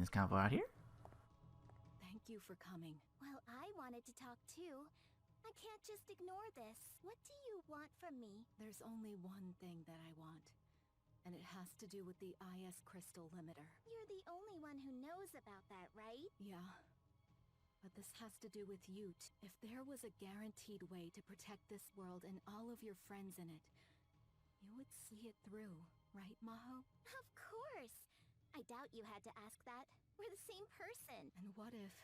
Things convo out here. Thank you for coming. Well, I wanted to talk too. I can't just ignore this. What do you want from me? There's only one thing that I want, and it has to do with the IS crystal limiter. You're the only one who knows about that, right? Yeah. But this has to do with you. If there was a guaranteed way to protect this world and all of your friends in it, you would see it through, right, Maho? Of course! I doubt you had to ask that. We're the same person. And what if,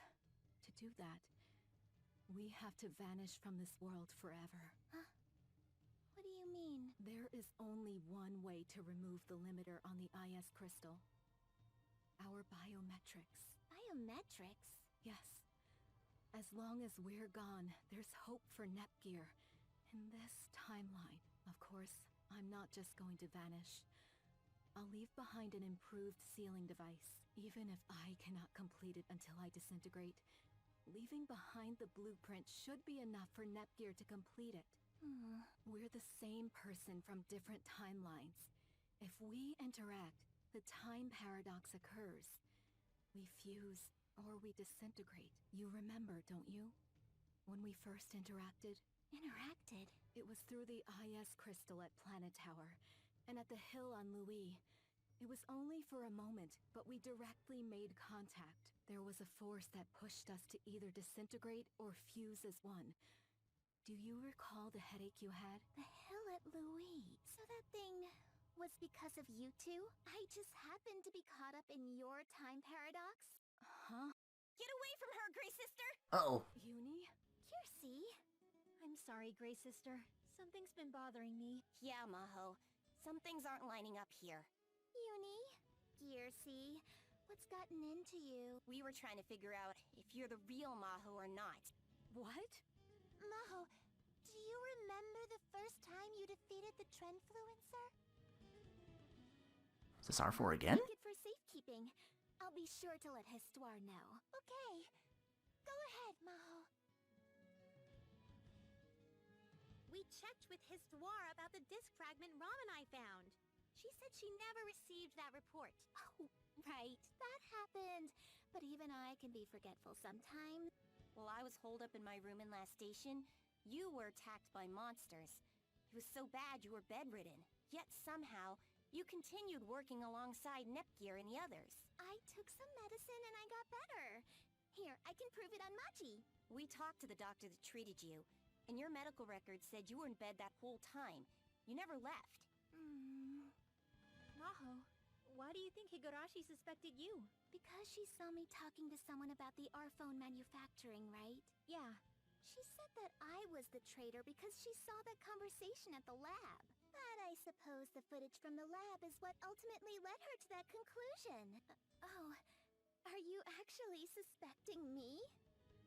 to do that, we have to vanish from this world forever? Huh? What do you mean? There is only one way to remove the limiter on the IS crystal. Our biometrics. Biometrics? Yes. As long as we're gone, there's hope for Nepgear in this timeline. Of course, I'm not just going to vanish. I'll leave behind an improved sealing device, even if I cannot complete it until I disintegrate. Leaving behind the blueprint should be enough for Nepgear to complete it. We're the same person from different timelines. If we interact, the time paradox occurs. We fuse, or we disintegrate. You remember, don't you? When we first interacted? Interacted? It was through the IS crystal at Planet Tower, and at the hill on Louis. It was only for a moment, but we directly made contact. There was a force that pushed us to either disintegrate or fuse as one. Do you recall the headache you had? The hill at Louis. So that thing was because of you two? I just happened to be caught up in your time paradox? Huh? Get away from her, Grey Sister! Uh-oh. Uni? Kiersey? I'm sorry, Grey Sister. Something's been bothering me. Yeah, Maho. Some things aren't lining up here. Uni? Kiersey? What's gotten into you? We were trying to figure out if you're the real Maho or not. What? Maho, do you remember the first time you defeated the Trendfluencer? Is this Arfoire again? Take it for safekeeping. I'll be sure to let Histoire know. Okay. Go ahead, Maho. We checked with Histoire about the disc fragment Ram and I found. She said she never received that report. Oh, right. That happened. But even I can be forgetful sometimes. While I was holed up in my room in last station, you were attacked by monsters. It was so bad you were bedridden. Yet somehow, you continued working alongside Nepgear and the others. I took some medicine and I got better. Here, I can prove it on Machi. We talked to the doctor that treated you, and your medical record said you were in bed that whole time. You never left. Maho, why do you think Higurashi suspected you? Because she saw me talking to someone about the Arphone manufacturing, right? Yeah. She said that I was the traitor because she saw that conversation at the lab. But I suppose the footage from the lab is what ultimately led her to that conclusion. Oh, are you actually suspecting me?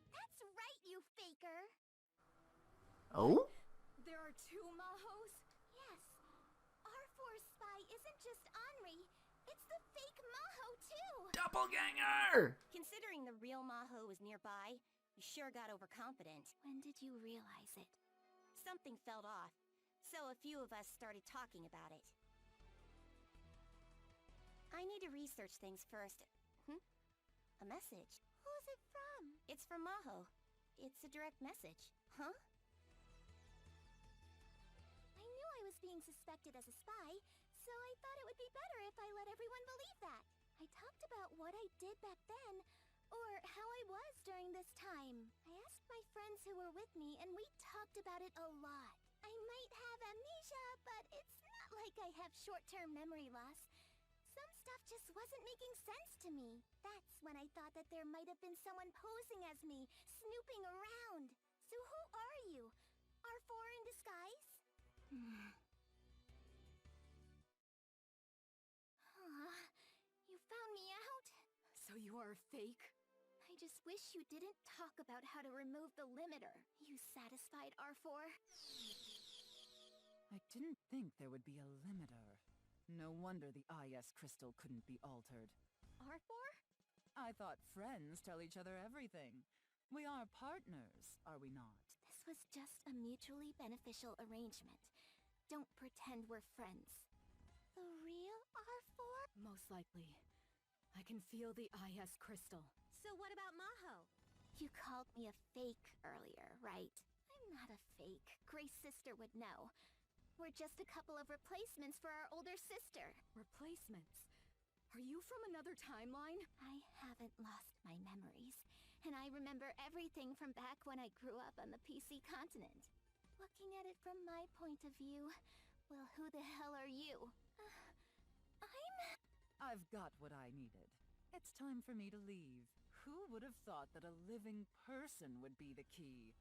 That's right, you faker! Oh? There are two Mahos? Yes. Arfoire's spy isn't just Henri. It's the fake Maho, too! Doppelganger! Considering the real Maho was nearby, you sure got overconfident. When did you realize it? Something felt off, so a few of us started talking about it. I need to research things first. A message. Who's it from? It's from Maho. It's a direct message. Huh? I knew I was being suspected as a spy, so I thought it would be better if I let everyone believe that. I talked about what I did back then, or how I was during this time. I asked my friends who were with me, and we talked about it a lot. I might have amnesia, but it's not like I have short-term memory loss. Some stuff just wasn't making sense to me. That's when I thought that there might have been someone posing as me, snooping around. So who are you? Arfoire in disguise? You found me out? So you are fake? I just wish you didn't talk about how to remove the limiter. You satisfied, Arfoire? I didn't think there would be a limiter. No wonder the IS crystal couldn't be altered. Arfoire? I thought friends tell each other everything. We are partners, are we not? This was just a mutually beneficial arrangement. Don't pretend we're friends. The real Arfoire? Most likely. I can feel the IS crystal. So what about Maho? You called me a fake earlier, right? I'm not a fake. Grace sister would know. We're just a couple of replacements for our older sister. Replacements? Are you from another timeline? I haven't lost my memories, and I remember everything from back when I grew up on the PC continent. Looking at it from my point of view, well, who the hell are you? I've got what I needed. It's time for me to leave. Who would have thought that a living person would be the key?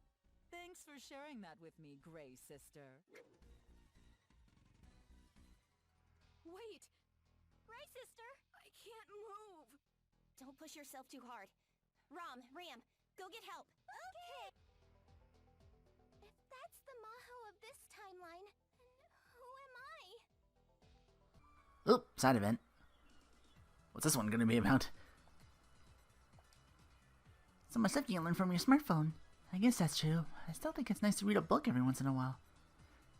Thanks for sharing that with me, Grey Sister. Wait! Gray sister! I can't move! Don't push yourself too hard. Ram, go get help. Okay! If that's the Maho of this timeline, then who am I? Oop, side event. What's this one gonna be about? So much stuff you can learn from your smartphone. I guess that's true. I still think it's nice to read a book every once in a while.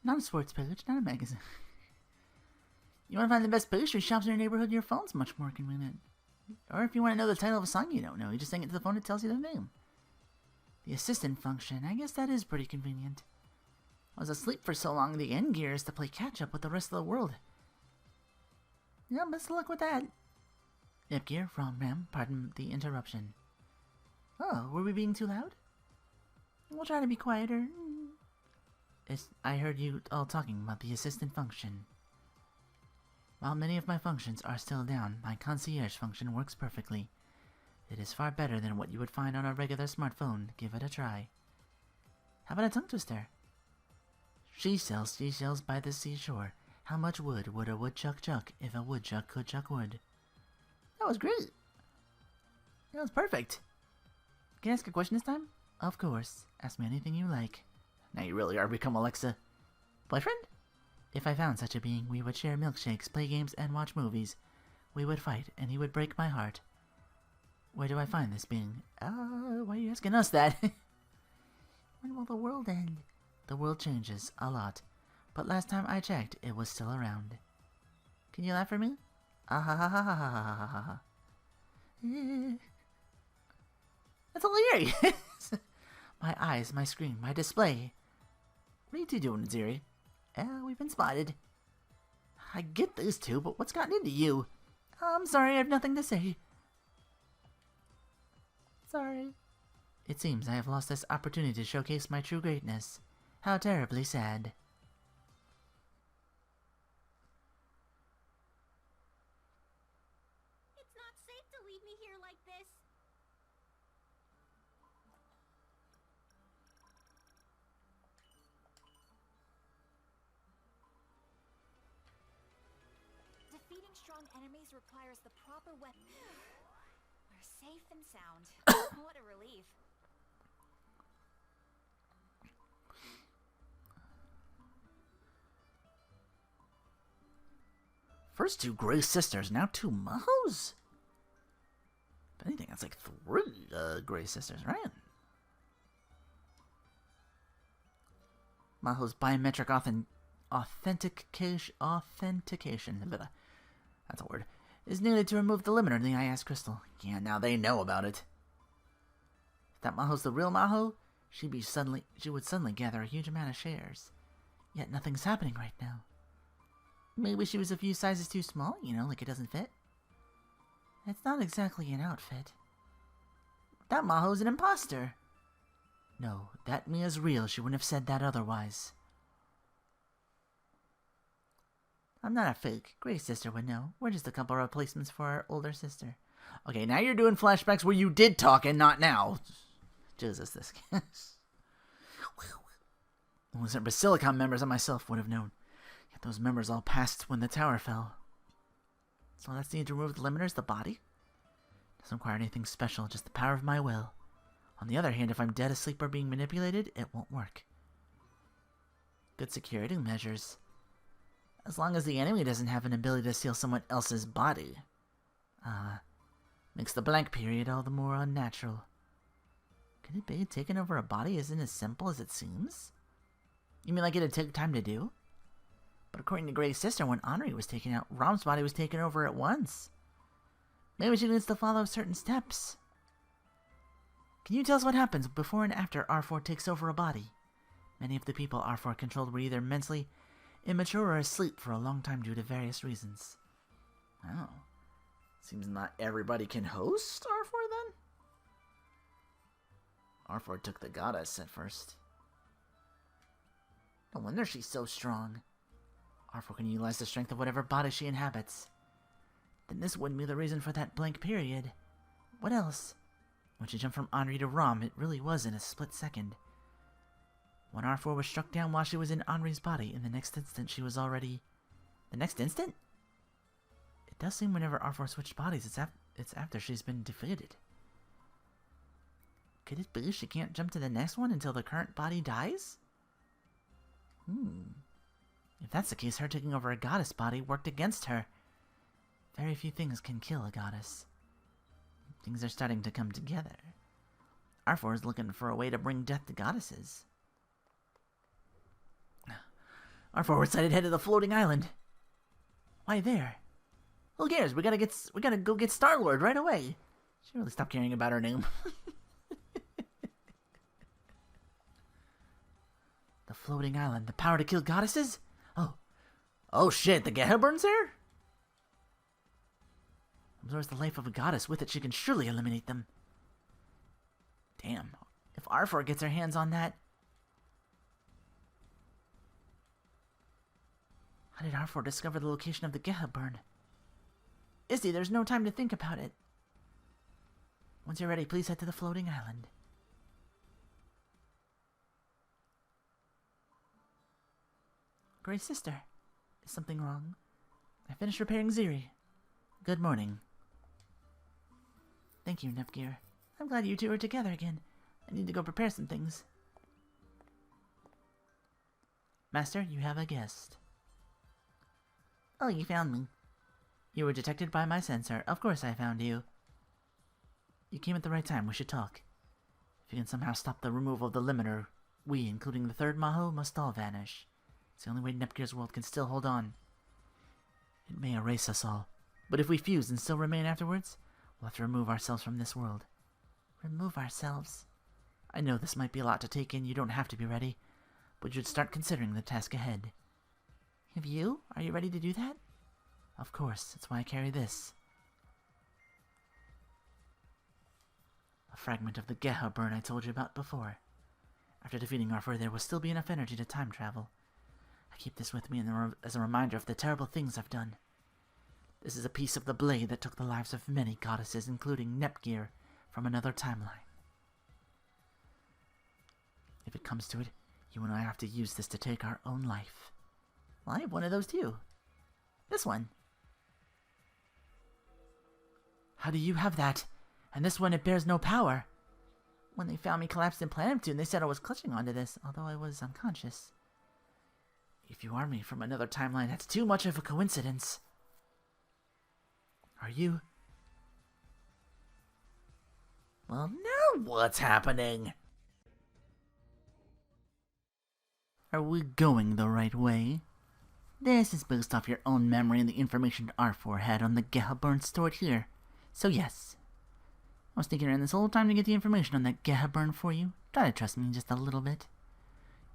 Not a sports page, not a magazine. You want to find the best pastry shops in your neighborhood, your phone's much more convenient. Or if you want to know the title of a song you don't know, you just sing it to the phone, it tells you the name. The assistant function, I guess that is pretty convenient. I was asleep for so long, the end gear is to play catch-up with the rest of the world. Yeah, best of luck with that. Nepgear from Ram, pardon the interruption. Oh, were we being too loud? We'll try to be quieter. I heard you all talking about the assistant function. While many of my functions are still down, my concierge function works perfectly. It is far better than what you would find on a regular smartphone. Give it a try. How about a tongue twister? She sells seashells by the seashore. How much wood would a woodchuck chuck if a woodchuck could chuck wood? That was great. That was perfect. Can I ask a question this time? Of course. Ask me anything you like. Now you really are become Alexa. Boyfriend? If I found such a being, we would share milkshakes, play games, and watch movies. We would fight, and he would break my heart. Where do I find this being? Why are you asking us that? When will the world end? The world changes a lot. But last time I checked, it was still around. Can you laugh for me? Ah ha ha ha ha ha ha ha ha. That's hilarious! My eyes, my screen, my display. What are you two doing, Ziri? We've been spotted. I get these two, but what's gotten into you? I'm sorry, I have nothing to say. Sorry. It seems I have lost this opportunity to showcase my true greatness. How terribly sad. It's not safe to leave me here like this. Defeating strong enemies requires the proper weapon. We're safe and sound. What a relief. First two Grey sisters, now two Mahos? If anything, that's like three Grey sisters, right? Maho's biometric authentication, that's a word, is needed to remove the limiter in the IS crystal. Yeah, now they know about it. If that Maho's the real Maho, she would suddenly gather a huge amount of shares. Yet nothing's happening right now. Maybe she was a few sizes too small, you know, like it doesn't fit. It's not exactly an outfit. That Maho's an imposter. No, that Mia's real. She wouldn't have said that otherwise. I'm not a fake. Grey sister would know. We're just a couple of replacements for our older sister. Okay, now you're doing flashbacks where you did talk and not now. Jesus, this Only certain Basilicom members and myself would have known. Yet those members all passed when the tower fell. So that's needed to remove the limiters, the body? Doesn't require anything special, just the power of my will. On the other hand, if I'm dead asleep or being manipulated, it won't work. Good security measures. As long as the enemy doesn't have an ability to steal someone else's body. Makes the blank period all the more unnatural. Could it be taking over a body isn't as simple as it seems? You mean like it'd take time to do? But according to Grey's sister, when Henri was taken out, Rom's body was taken over at once. Maybe she needs to follow certain steps. Can you tell us what happens before and after Arfoire takes over a body? Many of the people Arfoire controlled were either mentally immature or asleep for a long time due to various reasons. Oh. Seems not everybody can host Arfoire then? Arfoire took the goddess at first. No wonder she's so strong. Arfoire can utilize the strength of whatever body she inhabits. Then this wouldn't be the reason for that blank period. What else? When she jumped from Henri to Rom, it really was in a split second. When Arfoire was struck down while she was in Henri's body, in the next instant she was already... The next instant? It does seem whenever Arfoire switched bodies, it's after she's been defeated. Could it be she can't jump to the next one until the current body dies? If that's the case, her taking over a goddess body worked against her. Very few things can kill a goddess. Things are starting to come together. Arfoire is looking for a way to bring death to goddesses. Arfoire sighted head of the floating island. Why there? Who cares? We gotta go get Star-Lord right away. She really stopped caring about her name. The floating island, the power to kill goddesses? Oh shit, the Gehaburn's here? Absorbs the life of a goddess. With it, she can surely eliminate them. Damn. If Arfoire gets her hands on that... How did Arfoire discover the location of the Gehaburn? Izzy, there's no time to think about it. Once you're ready, please head to the floating island. Grey sister, is something wrong? I finished repairing Ziri. Good morning. Thank you, Nepgear. I'm glad you two are together again. I need to go prepare some things. Master, you have a guest. Oh, you found me. You were detected by my sensor. Of course I found you. You came at the right time. We should talk. If you can somehow stop the removal of the limiter, we, including the third Maho, must all vanish. It's the only way Nepgear's world can still hold on. It may erase us all, but if we fuse and still remain afterwards, we'll have to remove ourselves from this world. Remove ourselves? I know this might be a lot to take in. You don't have to be ready, but you should start considering the task ahead. Have you? Are you ready to do that? Of course, that's why I carry this. A fragment of the Gehaburn I told you about before. After defeating Arfoire, there will still be enough energy to time travel. I keep this with me as a reminder of the terrible things I've done. This is a piece of the blade that took the lives of many goddesses, including Nepgear, from another timeline. If it comes to it, you and I have to use this to take our own life. Well, I have one of those too. This one. How do you have that? And this one, it bears no power. When they found me collapsed in Planet Neptune, they said I was clutching onto this, although I was unconscious. If you are me from another timeline, that's too much of a coincidence. Are you? Well, now what's happening? Are we going the right way? This is based off your own memory and the information Arfoire had on the Gehaburn stored here. So yes. I was thinking around this whole time to get the information on that Gehaburn for you. Try to trust me just a little bit.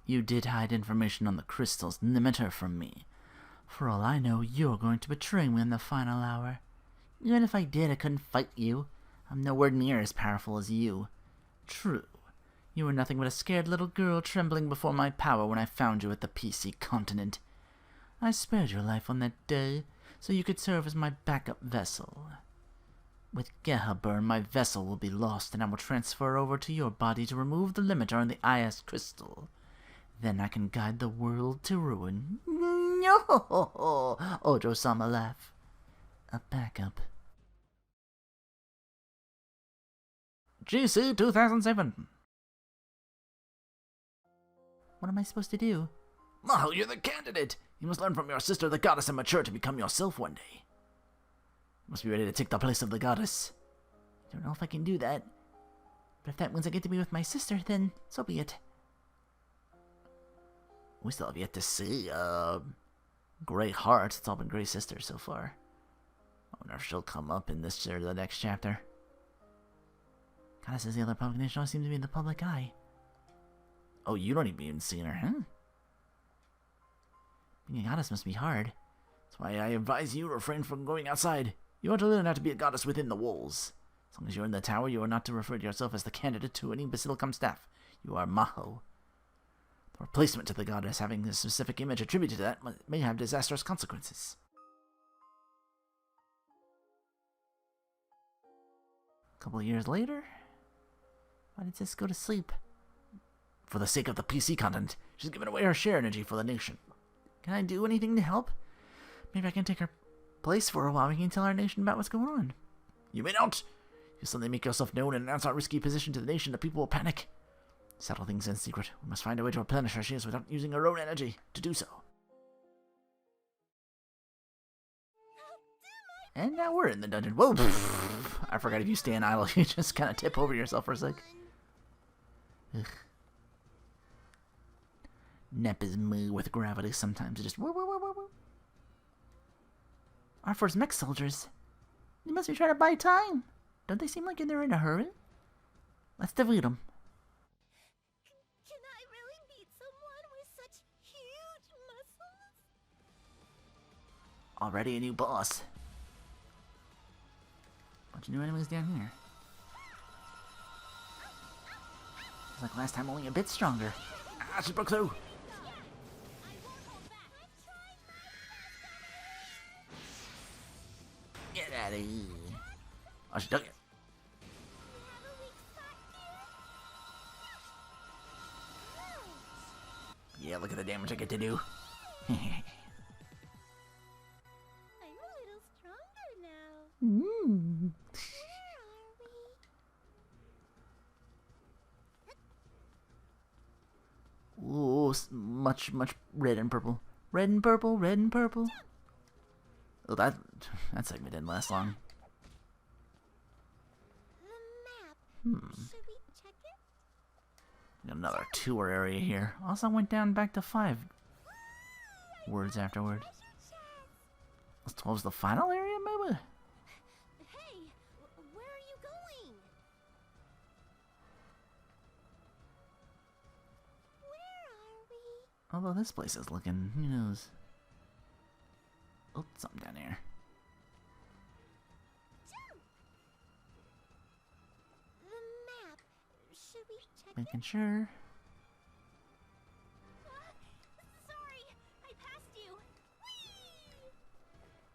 You did hide information on the crystal's limiter from me. For all I know, you're going to betray me in the final hour. Even if I did, I couldn't fight you. I'm nowhere near as powerful as you. True. You were nothing but a scared little girl trembling before my power when I found you at the PC continent. I spared your life on that day, so you could serve as my backup vessel. With Gehaburn, my vessel will be lost, and I will transfer over to your body to remove the limiter on the IS crystal. Then I can guide the world to ruin. No! Ojo-sama laugh. A backup. GC 2007. What am I supposed to do? Well, you're the candidate. You must learn from your sister, the goddess, and mature to become yourself one day. You must be ready to take the place of the goddess. I don't know if I can do that. But if that means I get to be with my sister, then so be it. We still have yet to see, Grey Heart. It's all been Grey Sister so far. I wonder if she'll come up in this or the next chapter. Goddess says the other public nation always seems to be in the public eye. Oh, you don't even see her, huh? Being a goddess must be hard. That's why I advise you to refrain from going outside. You want to learn how to be a goddess within the walls. As long as you're in the tower, you are not to refer to yourself as the candidate to any basilicum staff. You are Maho. The replacement to the goddess having a specific image attributed to that may have disastrous consequences. A couple of years later, why did Sis go to sleep? For the sake of the PC content, she's given away her share energy for the nation. Can I do anything to help? Maybe I can take her place for a while. We can tell our nation about what's going on. You may not. You suddenly make yourself known and announce our risky position to the nation. The people will panic. Settle things in secret. We must find a way to replenish our shields without using our own energy to do so. And now we're in the dungeon. Whoa! I forgot if you stand idle, you just kind of tip over yourself for a sec. Ugh. Nep is moo with gravity. Sometimes it just woo woo woo woo woo. Arfoire's mech soldiers. They must be trying to buy time. Don't they seem like they're in a hurry? Let's defeat them. Can I really beat someone with such huge muscles? Already a new boss. Bunch of new enemies down here. It's like last time, only a bit stronger. Ah, she broke through. Get out of here. Oh, she took it. Yeah, look at the damage I get to do. I'm a little stronger now. Where are we? Ooh, much red and purple. Red and purple, red and purple. Oh, that segment didn't last long. The map. Should we check it? Got another tour area here. Also went down back to 5 words afterward. Was 12's the final area, maybe? Hey, where are you going? Where are we? Although this place is looking, who knows? Oh, something down here. The map. Should we check Making sure. Sorry, I passed you. Whee!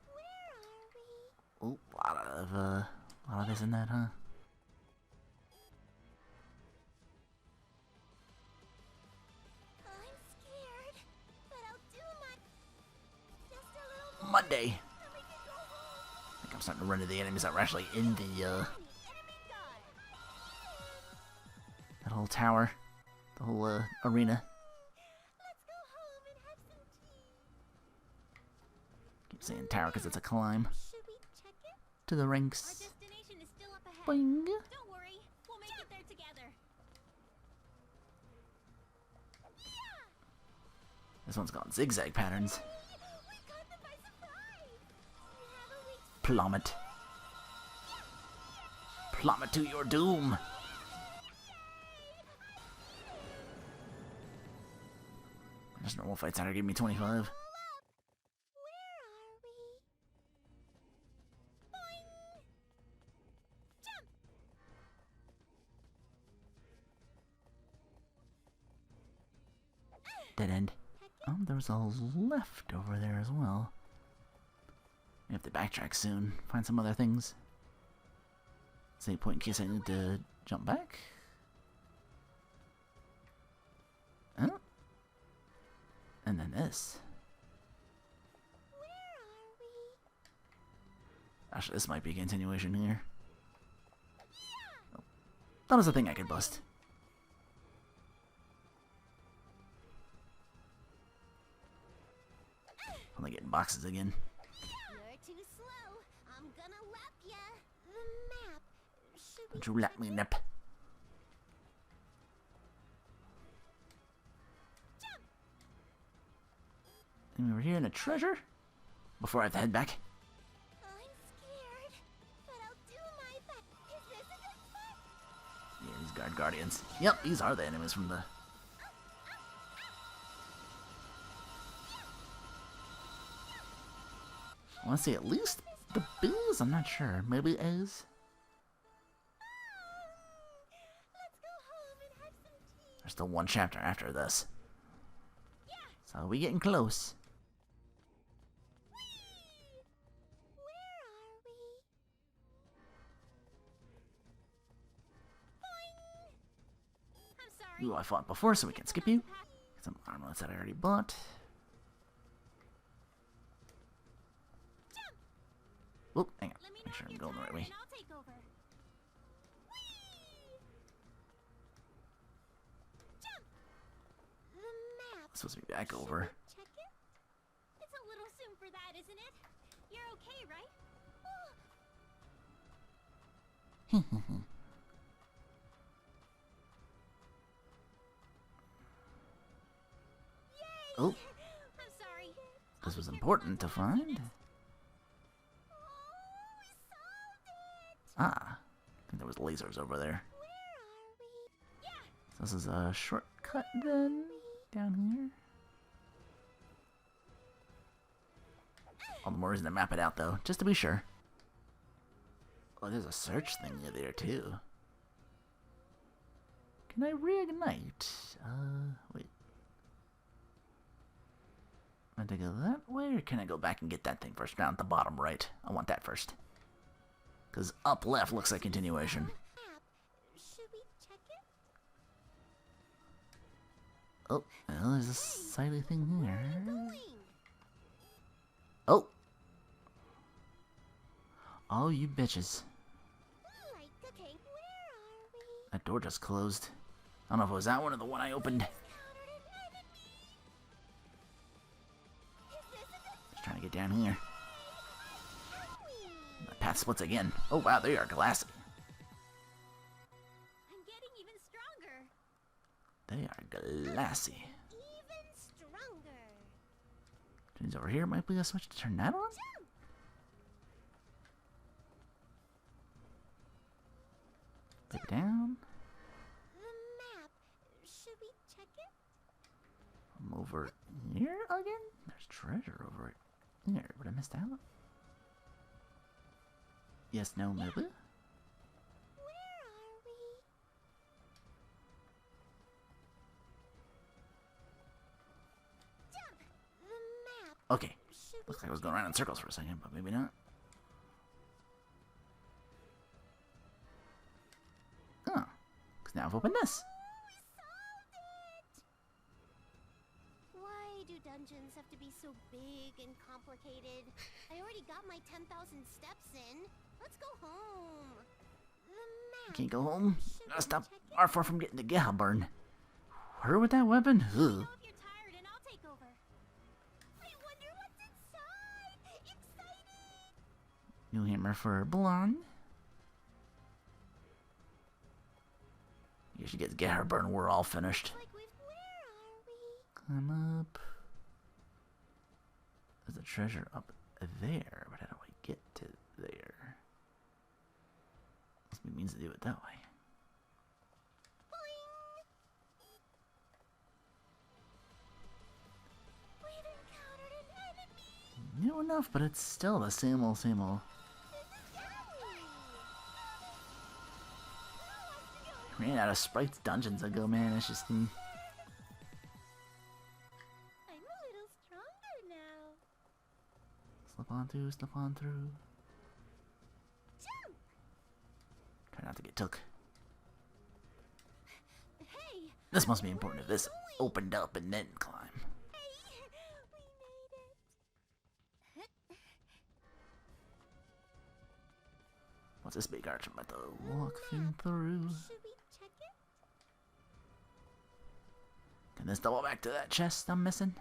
Where are we? Oh, a lot of this and that, huh? I'm scared, but I'll do my just a little more. Monday. Then we can go home. I think I'm starting to run into the enemies that were actually in the, Enemy gone. that whole tower. The whole, arena. Let's go home and have some tea. Keep saying tower because it's a climb Should we check it? to the Our ranks. destination is still up ahead. Boing. Don't worry, we'll make it there together. This one's got zigzag patterns. We caught them by surprise. We have a week's Plummet. Plummet to your doom. Just normal fights ought give me 25. Where are we? Boing! Jump! Dead end. Oh, there's a left over there as well. We have to backtrack soon. Find some other things. Save point in case I need to jump back. Huh? And then this. Where are we? Actually, this might be a continuation here. Oh, that was a thing I could bust. Only getting boxes again. You're too slow. I'm gonna lap ya. The map. Should we Don't you let me nip. jump? And we were here in a treasure. Before I have to head back. I'm these guardians. Yep, these are the enemies from the... I want to say at least the bees? I'm not sure. Maybe A's? There's still one chapter after this. So we getting close. Ooh, I fought before, so we can skip you. Get some armlets that I already bought. Oh, hang on. Make sure I'm going the right way. It's supposed to be back over. Check it? It's a little soon for that, isn't it? You're okay, right? Oh, I'm sorry. this was important to find. Ah, I think there was lasers over there. So this is a shortcut then, down here. All the more reason to map it out though, just to be sure. Oh, there's a search thing there too. Can I reignite? Wait. Am I to go that way, or can I go back and get that thing first? Down at the bottom right. I want that first. Because up left looks like continuation. Should we check it? Oh, well, there's a silent thing here. Oh! Oh, you bitches. Right, okay, where are we? That door just closed. I don't know if it was that one or the one I opened. Just trying to get down here. The path splits again. Oh wow, they are glassy. I'm getting even stronger. They are glassy. Even stronger. Turns over here. Might be a switch to turn that on? Put it down. The map. Should we check it? I'm over here again? There's treasure over here, but I missed out. Yes, no, maybe? Where are we? Jump! The map. Okay. Should Looks like I was going around in circles for a second, but maybe not. Oh. Because now I've opened this. Why do dungeons have to be so big and complicated? I already got my 10,000 steps in. Let's go home. The map. Can't go home. Should Gotta we stop check it? Arfoire from getting to Gehaburn. Her with that weapon? Ugh. Know if you're tired and I'll take over. I wonder what's inside. Excited. New hammer for Blonde. You should get Gehaburn. We're all finished. Like where are we? Climb up. There's a treasure up there, but how do I get to there? Must be means to do it that way. We've encountered an enemy. New enough, but it's still the same old, same old. Ran out of sprites dungeons ago, man. It's just. I'm a little stronger now. Slip on through, slip on through. Jump! Try not to get took. Hey! This must be important if this opened up and then climb. Hey! We made it. What's this big arch I'm about to walk thing through? Should we check it? Can this double back to that chest I'm missing?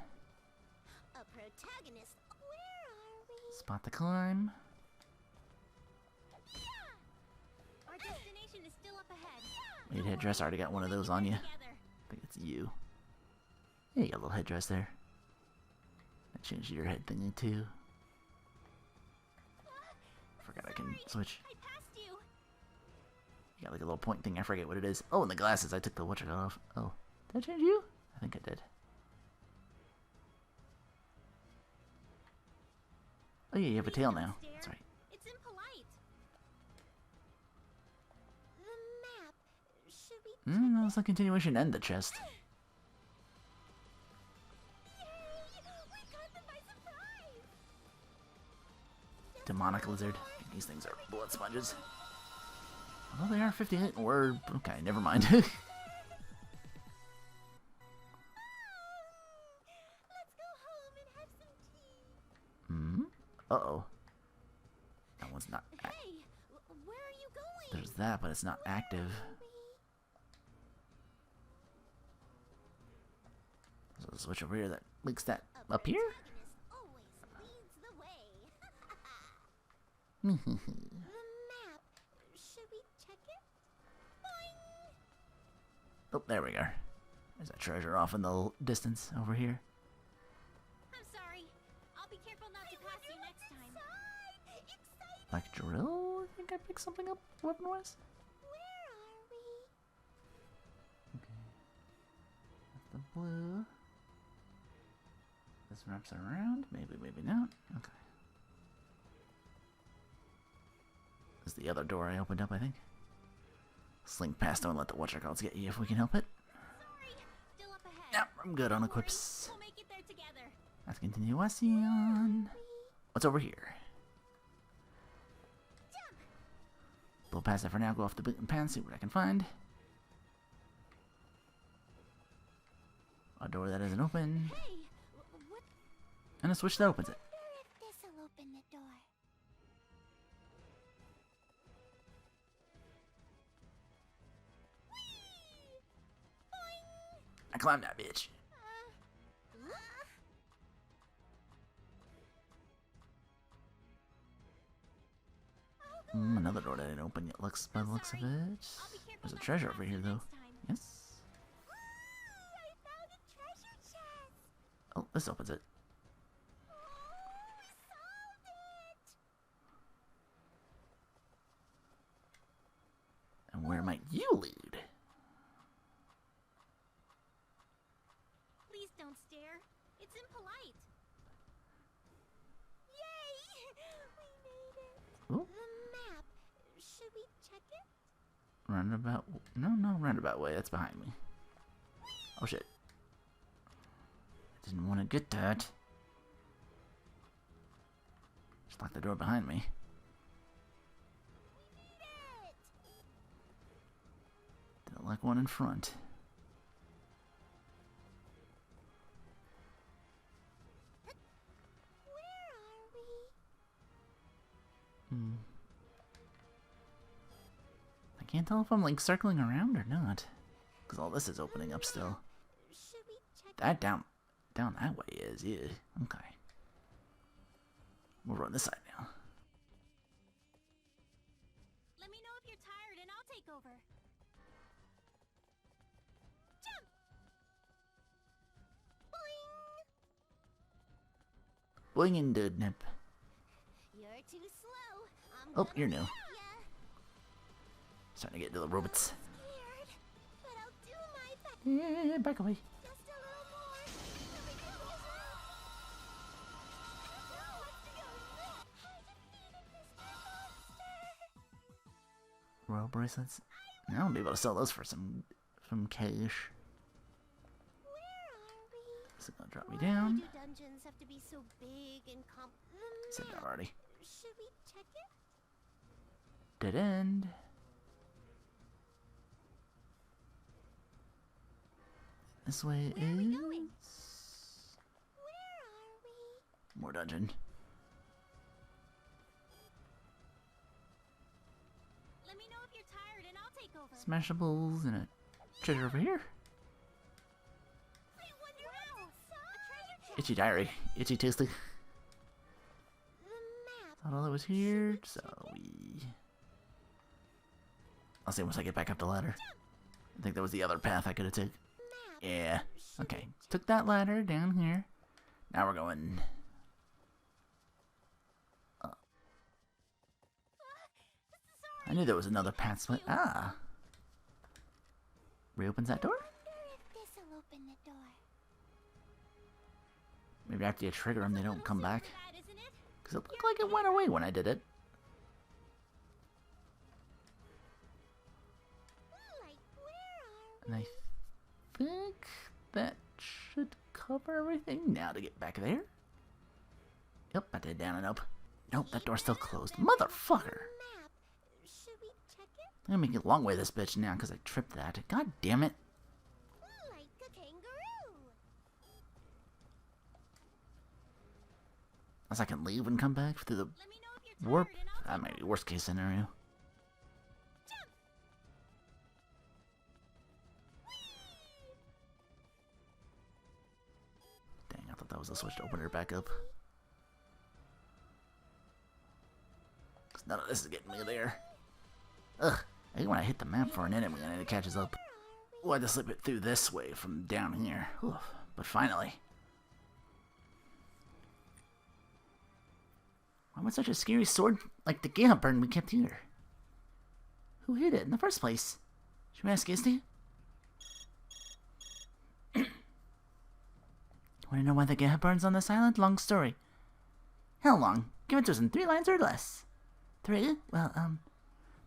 A protagonist. Where are we? Spot the climb. Our destination is still up ahead. Wait, headdress. I already got one of those on you. Together. I think it's you. Yeah, you got a little headdress there. I changed your head thingy too. Forgot I can switch. I passed you. You got like a little point thing. I forget what it is. Oh, and the glasses. I took the whatchamacallit off. Oh, did I change you? I think I did. Oh yeah, you have a tail now. That's right. It's impolite. The map. Should we No, it's a continuation and the chest. Yay! We caught them by surprise! Demonic lizard. These things are blood sponges. Well, they are 58. We're okay. Never mind. Let's go home and have some tea. Hmm. Uh-oh. That one's not. Hey, where are you going? There's that, but it's not active. There's a switch over here that links that up here. Protagonist always leads the way. The map. Should we check it? Boing! Oh, there we go. There's a treasure off in the distance over here. I'm sorry. I'll be careful not to pass you next time. Exciting! Like drill? I think I picked something up weapon-wise. Where are we? Okay. That's the blue. This wraps around. Maybe, maybe not. Okay. This is the other door I opened up, I think. Slink past, don't let the whatchamacallits get you if we can help it. Sorry. Still up ahead. Yep, I'm good on Don't worry, equips. We'll make it there together. Let's continuation. What's over here? Blow past it for now, go off the boot and pan, see what I can find. A door that isn't open. Hey, what? And a switch that opens it. Wonder if this'll open the door. I climbed that bitch. Another door that didn't open yet, looks by the looks of it. I'll be careful There's a not to treasure pass over you here, though. next time. Yes. I found a treasure chest. Oh, this opens it. Oh, we solved it. And where might you lead? Please don't stare. It's impolite. Yay! We made it. Oh, The map. Should we check it? roundabout. No, roundabout way. That's behind me. Oh shit. I didn't want to get that. Just lock the door behind me. Didn't like one in front. Where are we? I can't tell if I'm like circling around or not. Because all this is opening up still. Should we check That down that way is, yeah. Okay. We'll run this side now. Let me know if you're tired and I'll take over. Boing and did nip. You're too slow. I'm Oh, gonna you're new. get ya. Starting to get to the robots. Scared, but I'll do my best. Yeah, back away. Just a little more. Everything will work. I defeated Mr. Monster. Royal bracelets. Now I'll be able to sell those for some cash. Where are we? This is gonna drop me Why down. do dungeons have to be so big and Said that already. Should we check it? Dead end. This way Where are we going? is Where are we? more dungeon. Let me know if you're tired and I'll take over. Smashables and a treasure over here. I wonder what's inside. Itchy diary. Itchy tasty. The map. Thought all that was here, so I'll see once I get back up the ladder. I think that was the other path I could have took. Yeah. Okay. Took that ladder down here. Now we're going. I knew there was another path split. Ah. Reopens that door? Wonder if this'll open the door. Maybe after you trigger them, they don't come back. Bad, isn't it? Because it looked like it went away when I did it. Like, where are And I think that should cover everything. Now to get back there. Yep, I did down and up. Nope, that door's still closed. Motherfucker! map? Should we check it? I'm gonna make a long way this bitch now because I tripped that. God damn it. Like a kangaroo. Unless I can leave and come back through the Let me know if you're warp. tired and I'll That take might be over. worst case scenario. Dang, I thought that was a switch to open her back up. Cause none of this is getting me there. Ugh, I hate when I hit the map for an enemy and it catches up. Oh, I had to slip it through this way from down here. Oof, but finally. Why was such a scary sword like the Gehaburn we kept here? Who hid it in the first place? Should we ask Isty? Want to know why the Gehaburn's on this island? Long story. How long? Give it to us in 3 lines or less. 3? Well,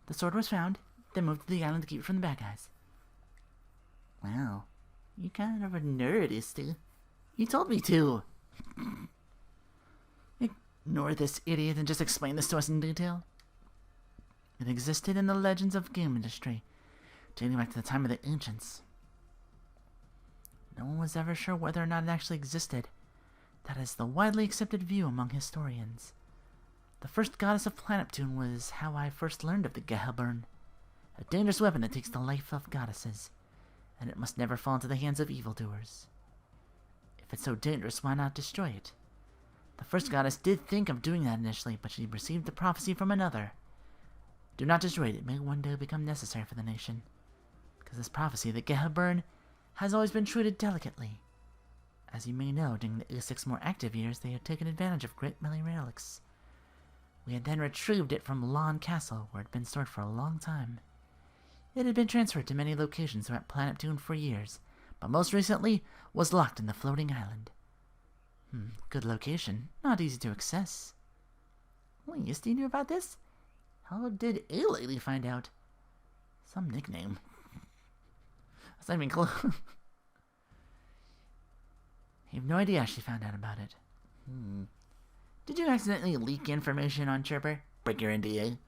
the sword was found, then moved to the island to keep it from the bad guys. Wow. You kind of a nerd, Isty. You told me to. Ignore this idiot and just explain this to us in detail. It existed in the legends of game industry, dating back to the time of the ancients. No one was ever sure whether or not it actually existed. That is the widely accepted view among historians. The first goddess of Neptune was how I first learned of the Gehaburn, a dangerous weapon that takes the life of goddesses, and it must never fall into the hands of evildoers. If it's so dangerous, why not destroy it? The first goddess did think of doing that initially, but she received the prophecy from another. Do not destroy it. It may one day become necessary for the nation. Because this prophecy, the Gehaburn, has always been treated delicately. As you may know, during the A6's more active years, they had taken advantage of great many relics. We had then retrieved it from Lawn Castle, where it had been stored for a long time. It had been transferred to many locations throughout Neptune for years, but most recently was locked in the floating island. Good location. Not easy to access. Wait, Isty knew about this? How did A-Lady find out? Some nickname. That's not even close. I have no idea how she found out about it. Did you accidentally leak information on Chirper? Break your NDA?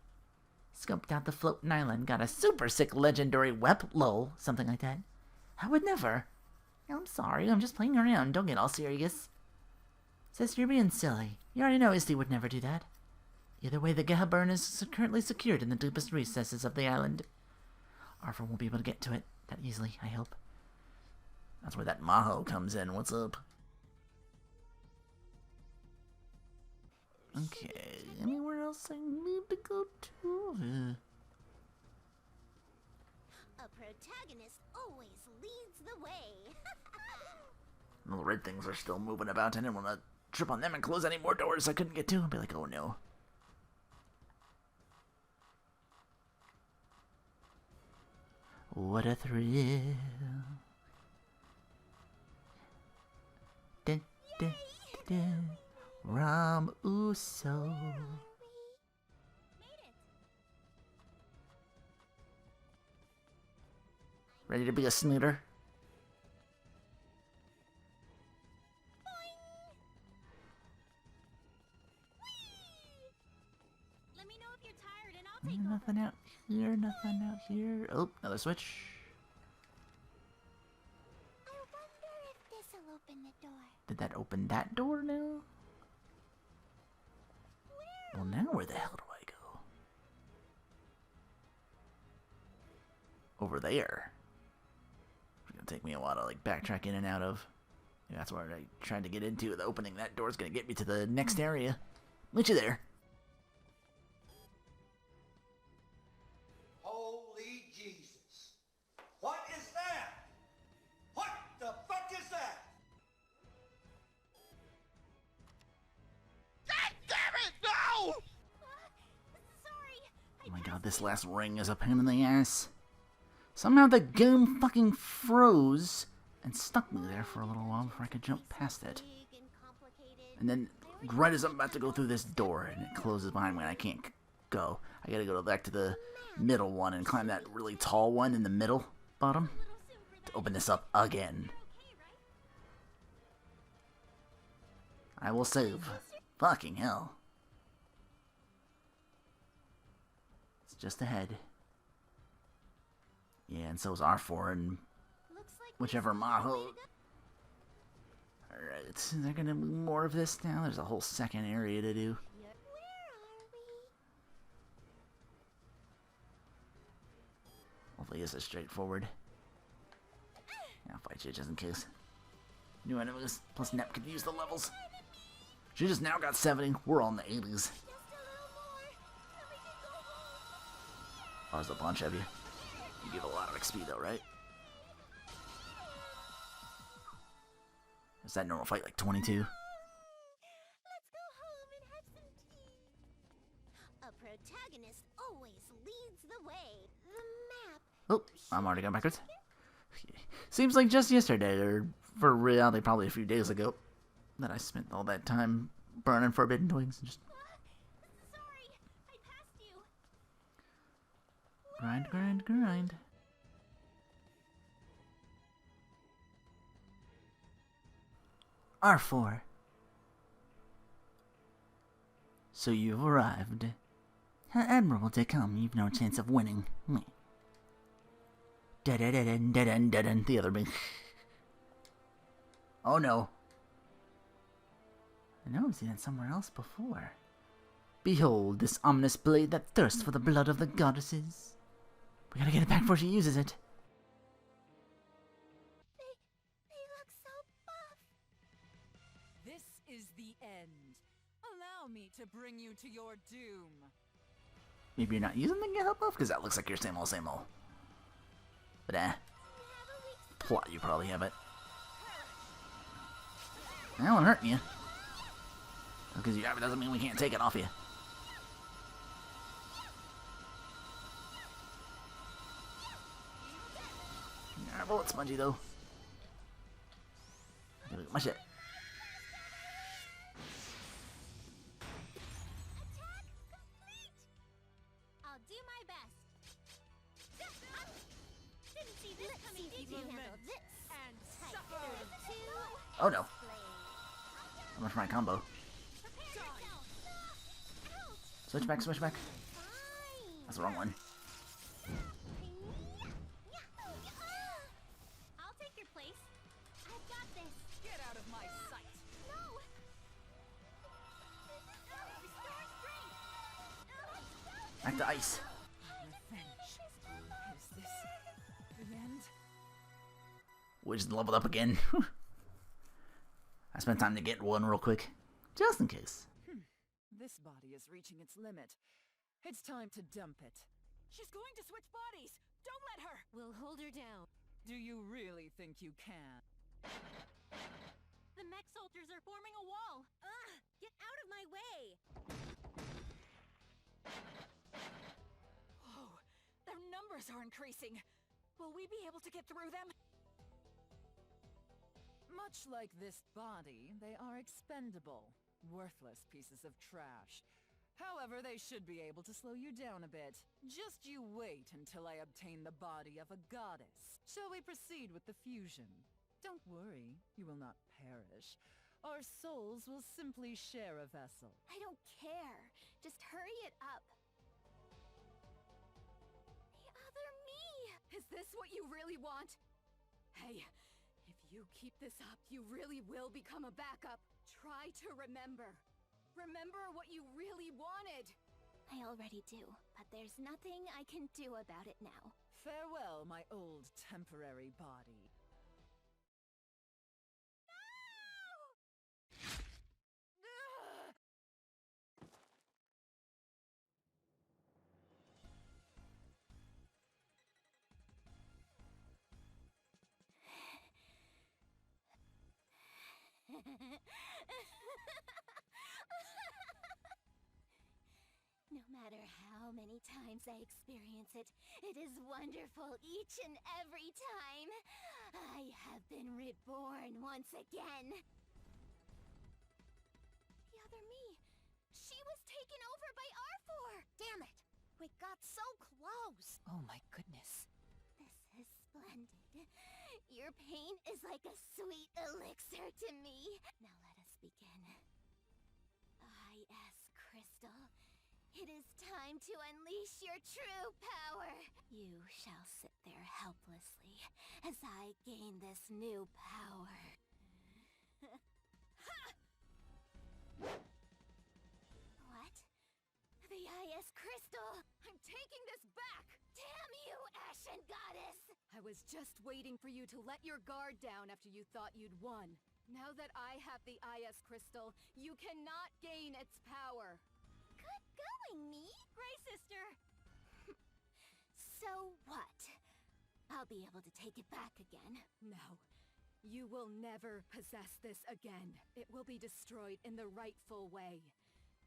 Scoped out the floating island, got a super sick legendary wep, lol, something like that. I would never. I'm sorry, I'm just playing around, don't get all serious. Says you're being silly. You already know Isty would never do that. Either way, the Gehaburn is currently secured in the deepest recesses of the island. Arfoire won't be able to get to it that easily, I hope. That's where that Maho comes in. What's up? Okay, anywhere else I need to go to? A protagonist always leads the way. The red things are still moving about. I didn't want to trip on them and close any more doors I couldn't get to. I'd be like, oh no. What a thrill. Dun, dun, dun. Ram Uso. Ready to be a snooter? Let me know if you're tired and I'll take Nothing out here, nothing out here. Oh, another switch. I wonder if this'll open the door. Did that open that door now? Well, now where the hell do I go? Over there. It's gonna take me a while to like backtrack in and out of. Yeah, that's where I tried to get into. The opening that door's gonna get me to the next area. Meet you there. Holy Jesus. What is that? What the fuck is that? God damn it, no! Oh my god, this last ring is a pain in the ass. Somehow the game fucking froze and stuck me there for a little while before I could jump past it. And then, right as I'm about to go through this door and it closes behind me and I can't go, I gotta go back to the middle one and climb that really tall one in the middle bottom to open this up again. I will save. Fucking hell. It's just ahead. Yeah, and so is Arfoire and whichever Maho. Alright, is there gonna be more of this now? There's a whole second area to do. Hopefully this is straightforward. I'll fight you just in case. New enemies, plus Nep could use the levels. She just now got 70, we're all in the 80s. Oh, there's a bunch of you. You give a lot of XP though, right? Is that normal fight like 22? Let's go home and have some tea. A protagonist always leads the way. The map. Oh, I'm already going backwards. Seems like just yesterday, or for reality probably a few days ago, that I spent all that time burning forbidden twigs and just Sorry, I passed you. grind, grind, grind. R4. So you've arrived. How admirable to come, you've no chance of winning. Me. Dead-end, dead-end, dead-end, the other me. Oh no. I know I've seen it somewhere else before. Behold this ominous blade that thirsts for the blood of the goddesses. We gotta get it back before she uses it. They look so buff. This is the end. Allow me to bring you to your doom. Maybe you're not using the Gehaburn buff? Because that looks like your same old, same old. But plot, you probably have it. That won't hurt you. Because you have it doesn't mean we can't take it off you. Bullet spongy though. My shit. I'll do my best. Didn't see this coming, did you? And suffer. Oh no. How much for my combo? Switch back, switch back. That's the wrong one. I'll take your place. I've got this. Get out of my sight. No. Restore strength. Back to ice. Revenge. Is this the end? We just leveled up again. I spent time to get one real quick. Just in case. This body is reaching its limit. It's time to dump it. She's going to switch bodies! Don't let her! We'll hold her down. Do you really think you can? The mech soldiers are forming a wall. Ugh! Get out of my way. Oh, their numbers are increasing. Will we be able to get through them? Much like this body, they are expendable. Worthless pieces of trash. However, they should be able to slow you down a bit. Just you wait until I obtain the body of a goddess. Shall we proceed with the fusion? Don't worry, you will not perish. Our souls will simply share a vessel. I don't care. Just hurry it up. The other me. Is this what you really want? Hey, if you keep this up, you really will become a backup. Try to remember. Remember what you really wanted. I already do, but there's nothing I can do about it now. Farewell, my old temporary body. No matter how many times I experience it, it is wonderful each and every time. I have been reborn once again. The other me. She was taken over by Arfoire! Damn it! We got so close! Oh my goodness. This is splendid. Your pain is like a sweet elixir to me. Now let us begin. I.S. Crystal, it is time to unleash your true power. You shall sit there helplessly as I gain this new power. What? The I.S. Crystal! I'm taking this back! Damn you, Ashen Goddess! I was just waiting for you to let your guard down after you thought you'd won. Now that I have the I.S. Crystal, you cannot gain its power. Good going, me! Grey Sister! So what? I'll be able to take it back again. No. You will never possess this again. It will be destroyed in the rightful way.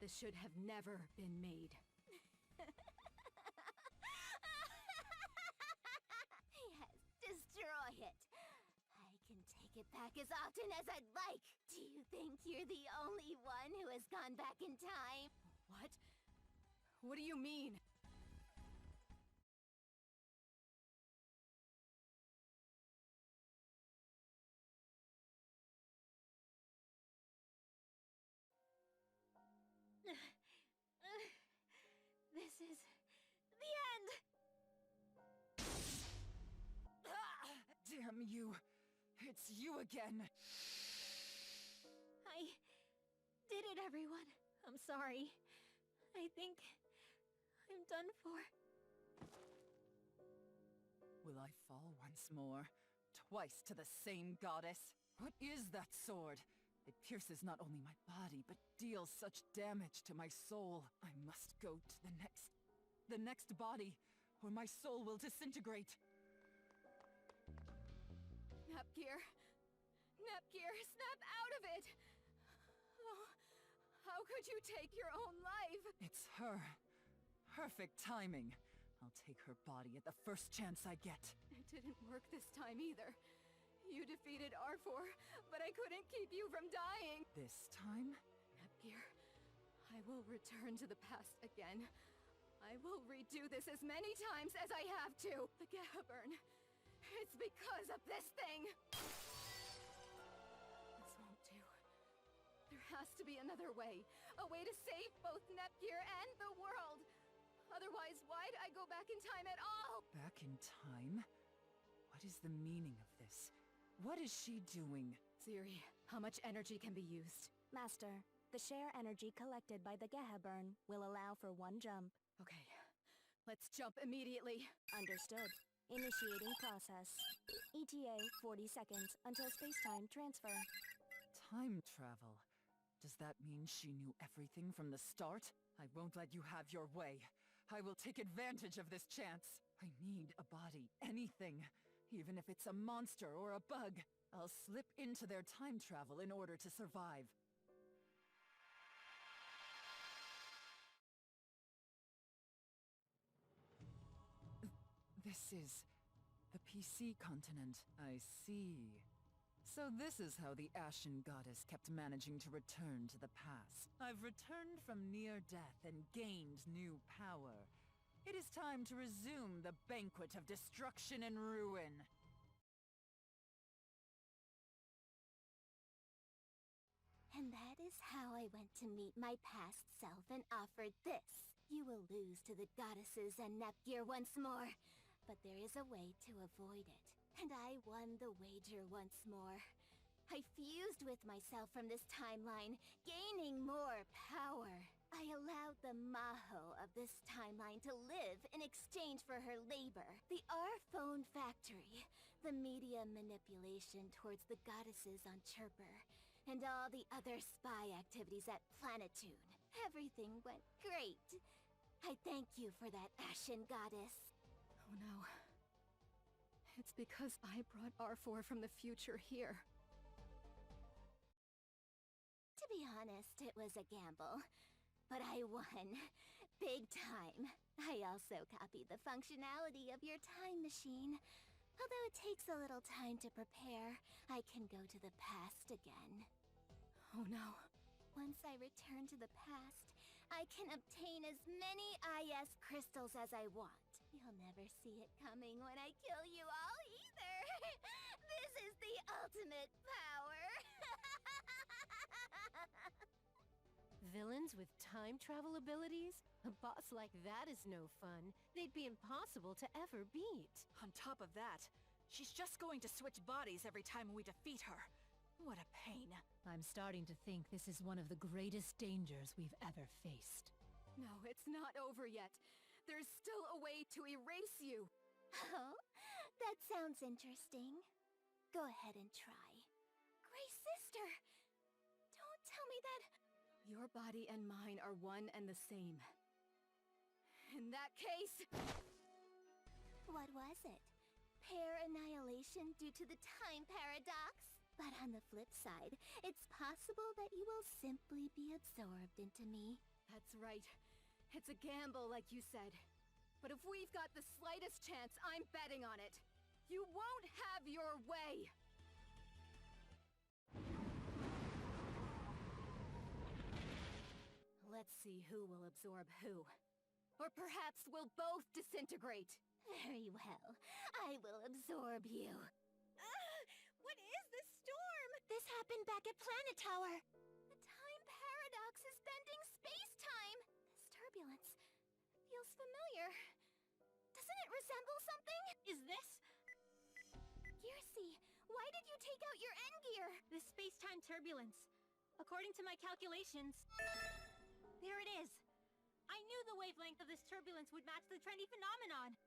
This should have never been made. Yes, destroy it. I can take it back as often as I'd like. Do you think you're the only one who has gone back in time? What? What do you mean? This is the end! Ah, damn you! It's you again! I did it, everyone. I'm sorry. I think I'm done for. Will I fall once more? Twice to the same goddess? What is that sword? It pierces not only my body, but deals such damage to my soul. I must go to the next body, or my soul will disintegrate. Nepgear! Nepgear, snap out of it! Oh, how could you take your own life? It's her. Perfect timing. I'll take her body at the first chance I get. It didn't work this time either. You defeated Arfoire, but I couldn't keep you from dying! This time? Nepgear, I will return to the past again. I will redo this as many times as I have to! The Gehaburn. It's because of this thing! This won't do. There has to be another way. A way to save both Nepgear and the world! Otherwise, why'd I go back in time at all? Back in time? What is the meaning of this? What is she doing? Ziri, how much energy can be used? Master, the share energy collected by the Gehaburn will allow for one jump. Okay, let's jump immediately. Understood. Initiating process. ETA 40 seconds until space-time transfer. Time travel. Does that mean she knew everything from the start? I won't let you have your way. I will take advantage of this chance. I need a body, anything. Even if it's a monster or a bug, I'll slip into their time travel in order to survive. This is the PC continent. I see. So this is how the Ashen Goddess kept managing to return to the past. I've returned from near death and gained new power. It is time to resume the banquet of destruction and ruin. And that is how I went to meet my past self and offered this. You will lose to the goddesses and Nepgear once more, but there is a way to avoid it. And I won the wager once more. I fused with myself from this timeline, gaining more power. I allowed the Maho of this timeline to live in exchange for her labor. The Arphone factory, the media manipulation towards the goddesses on Chirper, and all the other spy activities at Planetoon. Everything went great. I thank you for that, Ashen Goddess. Oh no. It's because I brought Arfoire from the future here. To be honest, it was a gamble. But I won. Big time. I also copied the functionality of your time machine. Although it takes a little time to prepare, I can go to the past again. Oh no. Once I return to the past, I can obtain as many IS crystals as I want. You'll never see it coming when I kill you all either. This is the ultimate power. Villains with time travel abilities? A boss like that is no fun. They'd be impossible to ever beat. On top of that, she's just going to switch bodies every time we defeat her. What a pain. I'm starting to think this is one of the greatest dangers we've ever faced. No, it's not over yet. There's still a way to erase you. Oh, that sounds interesting. Go ahead and try. Gray Sister! Don't tell me that... Your body and mine are one and the same. In that case... What was it? Pair annihilation due to the time paradox? But on the flip side, it's possible that you will simply be absorbed into me. That's right. It's a gamble, like you said. But if we've got the slightest chance, I'm betting on it. You won't have your way! Let's see who will absorb who. Or perhaps we'll both disintegrate. Very well. I will absorb you. What is this storm? This happened back at Planet Tower. The time paradox is bending space-time. This turbulence feels familiar. Doesn't it resemble something? Is this? Gearsy, why did you take out your end gear? This space-time turbulence. According to my calculations... There it is. I knew the wavelength of this turbulence would match the trendy phenomenon.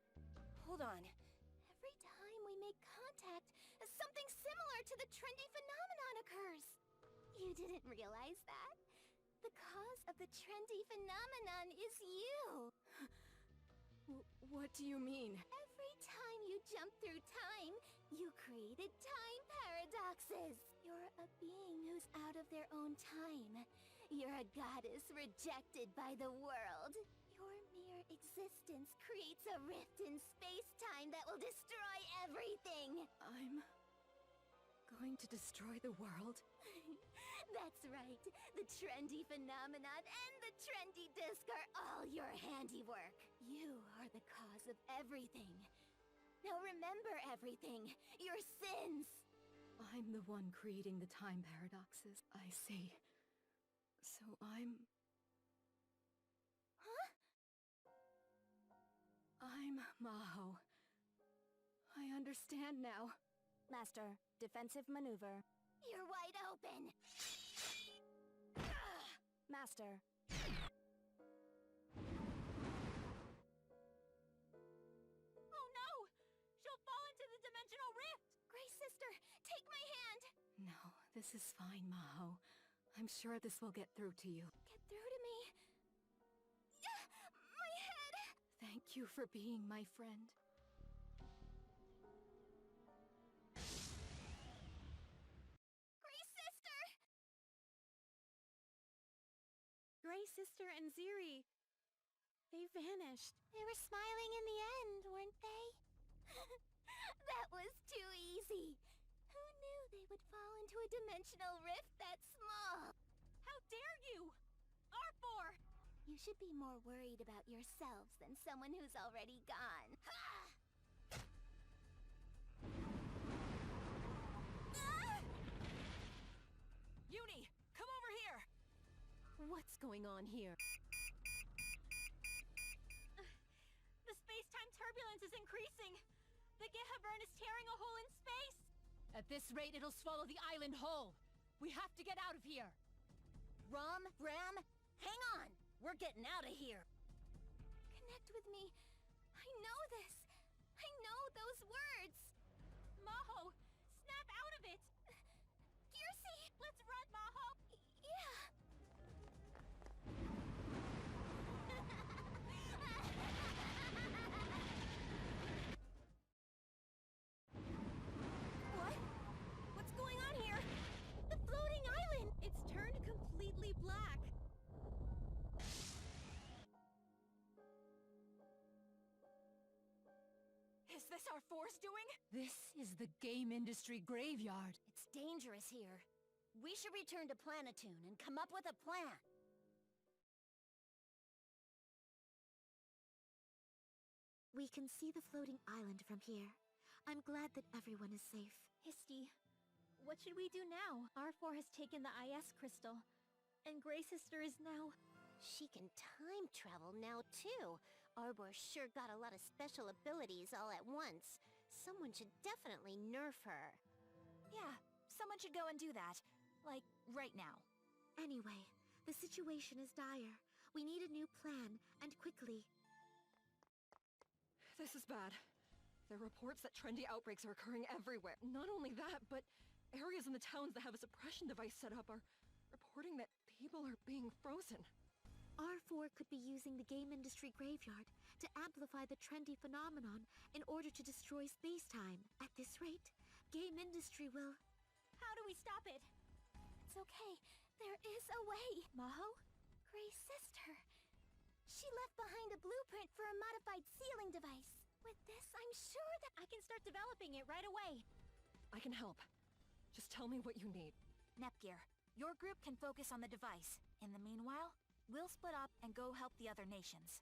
Hold on. Every time we make contact, something similar to the trendy phenomenon occurs. You didn't realize that? The cause of the trendy phenomenon is you. What do you mean? Every time you jump through time, you created time paradoxes. You're a being who's out of their own time. You're a goddess rejected by the world. Your mere existence creates a rift in space-time that will destroy everything. I'm... going to destroy the world? That's right. The trendy phenomenon and the trendy disc are all your handiwork. You are the cause of everything. Now remember everything. Your sins. I'm the one creating the time paradoxes. I see. So I'm... Huh? I'm Maho. I understand now. Master, defensive maneuver. You're wide open. Master. Oh no! She'll fall into the dimensional rift! Gray Sister, take my hand. No, this is fine, Maho. I'm sure this will get through to you. Get through to me. My head. Thank you for being my friend. Gray Sister! Gray Sister and Ziri... They vanished. They were smiling in the end, weren't they? That was too easy. Who knew they would fall into a dimensional rift that small? How dare you! Arfoire! You should be more worried about yourselves than someone who's already gone. Ha! Uni, come over here! What's going on here? The space-time turbulence is increasing! The Gehaburn is tearing a hole in space! At this rate, it'll swallow the island whole. We have to get out of here. Ram, hang on! We're getting out of here! Connect with me. I know this. I know those words. Maho, snap out of it! Gearsy! Let's run, Maho! Yeah. What? What's going on here? The floating island! It's turned completely black. this Arfoire's doing? This is the game industry graveyard. It's dangerous here. We should return to Planetoon and come up with a plan. We can see the floating island from here. I'm glad that everyone is safe. Histy, what should we do now? Arfoire has taken the IS crystal, and Grey Sister is now... She can time travel now, too. Arbor sure got a lot of special abilities all at once. Someone should definitely nerf her. Yeah, someone should go and do that. Like, right now. Anyway, the situation is dire. We need a new plan, and quickly. This is bad. There are reports that trendy outbreaks are occurring everywhere. Not only that, but areas in the towns that have a suppression device set up are reporting that people are being frozen. R4 could be using the game industry graveyard to amplify the trendy phenomenon in order to destroy space-time. At this rate, game industry will... How do we stop it? It's okay. There is a way. Maho? Grey Sister. She left behind a blueprint for a modified sealing device. With this, I'm sure that I can start developing it right away. I can help. Just tell me what you need. Nepgear, your group can focus on the device. In the meanwhile, we'll split up and go help the other nations.